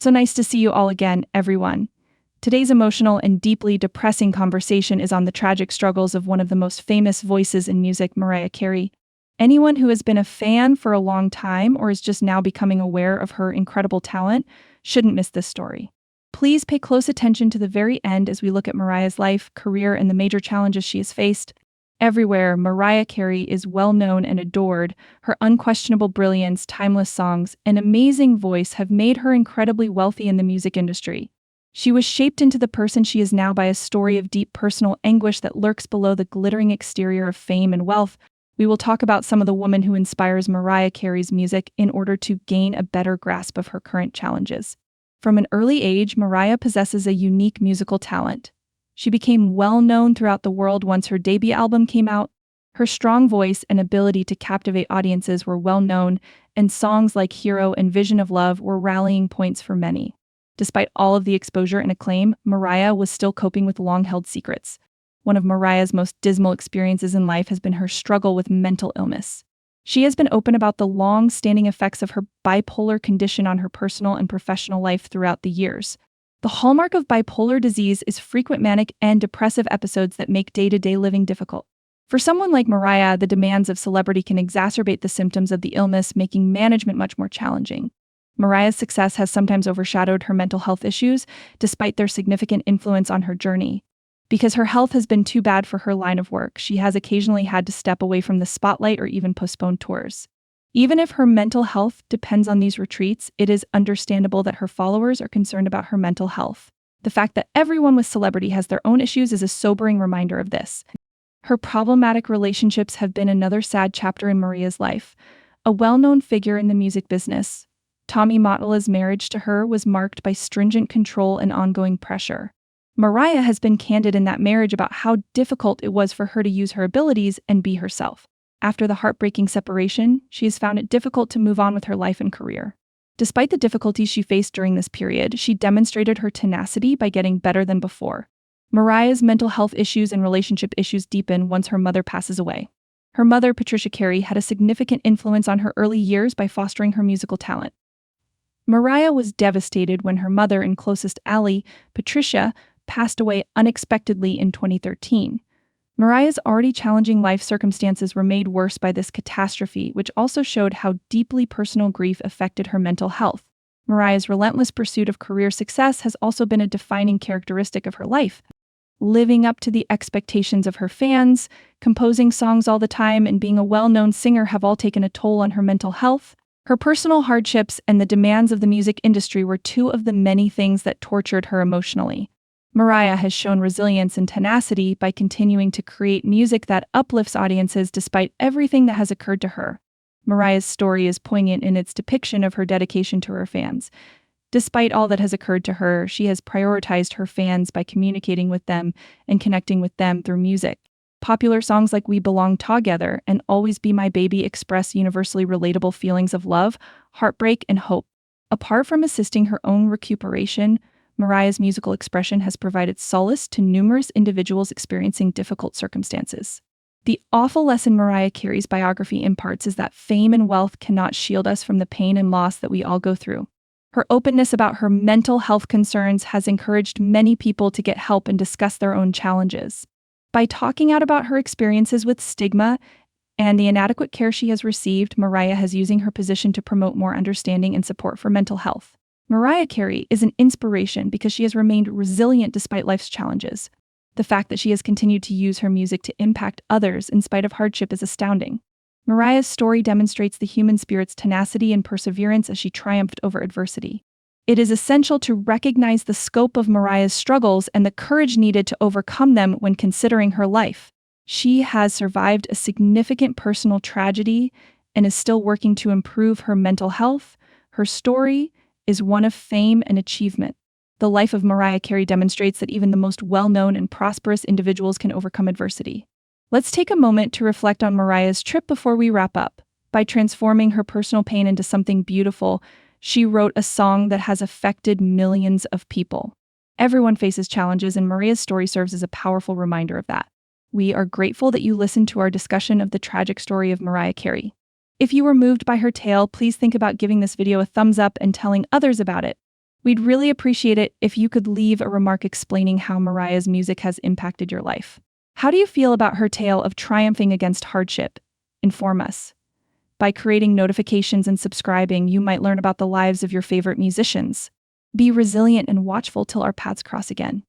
So nice to see you all again, everyone. Today's emotional and deeply depressing conversation is on the tragic struggles of one of the most famous voices in music, Mariah Carey. Anyone who has been a fan for a long time or is just now becoming aware of her incredible talent shouldn't miss this story. Please pay close attention to the very end as we look at Mariah's life, career, and the major challenges she has faced. Everywhere, Mariah Carey is well known and adored. Her unquestionable brilliance, timeless songs, and amazing voice have made her incredibly wealthy in the music industry. She was shaped into the person she is now by a story of deep personal anguish that lurks below the glittering exterior of fame and wealth. We will talk about some of the women who inspires Mariah Carey's music in order to gain a better grasp of her current challenges. From an early age, Mariah possesses a unique musical talent. She became well-known throughout the world once her debut album came out. Her strong voice and ability to captivate audiences were well-known, and songs like Hero and Vision of Love were rallying points for many. Despite all of the exposure and acclaim, Mariah was still coping with long-held secrets. One of Mariah's most dismal experiences in life has been her struggle with mental illness. She has been open about the long-standing effects of her bipolar condition on her personal and professional life throughout the years. The hallmark of bipolar disease is frequent manic and depressive episodes that make day-to-day living difficult. For someone like Mariah, the demands of celebrity can exacerbate the symptoms of the illness, making management much more challenging. Mariah's success has sometimes overshadowed her mental health issues, despite their significant influence on her journey. Because her health has been too bad for her line of work, she has occasionally had to step away from the spotlight or even postpone tours. Even if her mental health depends on these retreats, it is understandable that her followers are concerned about her mental health. The fact that everyone with celebrity has their own issues is a sobering reminder of this. Her problematic relationships have been another sad chapter in Mariah's life. A well-known figure in the music business, Tommy Mottola's marriage to her was marked by stringent control and ongoing pressure. Mariah has been candid in that marriage about how difficult it was for her to use her abilities and be herself. After the heartbreaking separation, she has found it difficult to move on with her life and career. Despite the difficulties she faced during this period, she demonstrated her tenacity by getting better than before. Mariah's mental health issues and relationship issues deepen once her mother passes away. Her mother, Patricia Carey, had a significant influence on her early years by fostering her musical talent. Mariah was devastated when her mother and closest ally, Patricia, passed away unexpectedly in 2013. Mariah's already challenging life circumstances were made worse by this catastrophe, which also showed how deeply personal grief affected her mental health. Mariah's relentless pursuit of career success has also been a defining characteristic of her life. Living up to the expectations of her fans, composing songs all the time, and being a well-known singer have all taken a toll on her mental health. Her personal hardships and the demands of the music industry were two of the many things that tortured her emotionally. Mariah has shown resilience and tenacity by continuing to create music that uplifts audiences despite everything that has occurred to her. Mariah's story is poignant in its depiction of her dedication to her fans. Despite all that has occurred to her, she has prioritized her fans by communicating with them and connecting with them through music. Popular songs like We Belong Together and Always Be My Baby express universally relatable feelings of love, heartbreak, and hope. Apart from assisting her own recuperation, Mariah's musical expression has provided solace to numerous individuals experiencing difficult circumstances. The awful lesson Mariah Carey's biography imparts is that fame and wealth cannot shield us from the pain and loss that we all go through. Her openness about her mental health concerns has encouraged many people to get help and discuss their own challenges. By talking out about her experiences with stigma and the inadequate care she has received, Mariah is using her position to promote more understanding and support for mental health. Mariah Carey is an inspiration because she has remained resilient despite life's challenges. The fact that she has continued to use her music to impact others in spite of hardship is astounding. Mariah's story demonstrates the human spirit's tenacity and perseverance as she triumphed over adversity. It is essential to recognize the scope of Mariah's struggles and the courage needed to overcome them when considering her life. She has survived a significant personal tragedy and is still working to improve her mental health. Her story is one of fame and achievement. The life of Mariah Carey demonstrates that even the most well-known and prosperous individuals can overcome adversity. Let's take a moment to reflect on Mariah's trip before we wrap up. By transforming her personal pain into something beautiful, she wrote a song that has affected millions of people. Everyone faces challenges, and Mariah's story serves as a powerful reminder of that. We are grateful that you listened to our discussion of the tragic story of Mariah Carey. If you were moved by her tale, please think about giving this video a thumbs up and telling others about it. We'd really appreciate it if you could leave a remark explaining how Mariah's music has impacted your life. How do you feel about her tale of triumphing against hardship? Inform us. By creating notifications and subscribing, you might learn about the lives of your favorite musicians. Be resilient and watchful till our paths cross again.